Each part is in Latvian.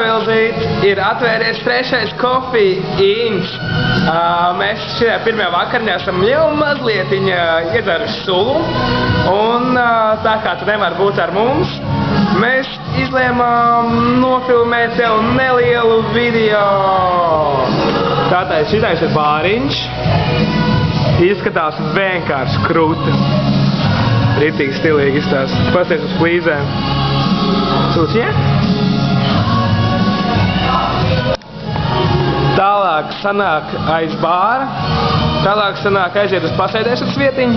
Vilzīt, ir atvēries trešais Coffee Inch. Mēs šajā pirmajā vakariņā esam jau mazliet iedzeruši sulu. Un tā kā tu nevar būt ar mums, mēs izlēmām nofilmēt tev nelielu video. Tātad šitais ir bāriņš. Izskatās vienkārši kruta. Ritīgi stilīgi izstāsta. Pasties uz flīzēm. Sūciņā? Tālāk sanāk aiz bāra. Tālāk sanāk aiziet uz pasēdēšanas vietiņu.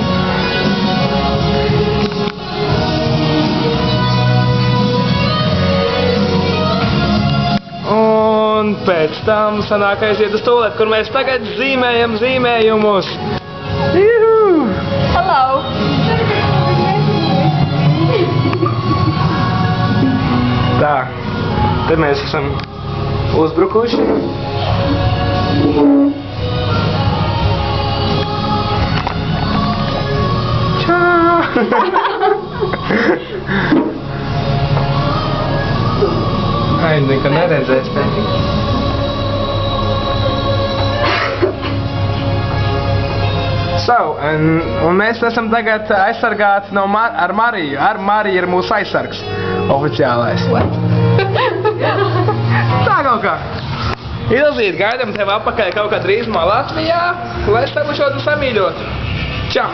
Un pēc tam sanāk aiziet uz tualeti, kur mēs tagad zīmējam zīmējumus. Juhu! Hello! Tā, te mēs esam uzbrukuši. Čau! Ai, nekā neredzēs te. Un mēs esam tagad aizsargāti ar Mariju. Marija ir mūsu aizsargs oficiālais. Tā kaut kā. Vilzīt, gaidam tev apakaļ kaut kā drīzumā Latvijā, lai sabušotu samīļotu. Čau!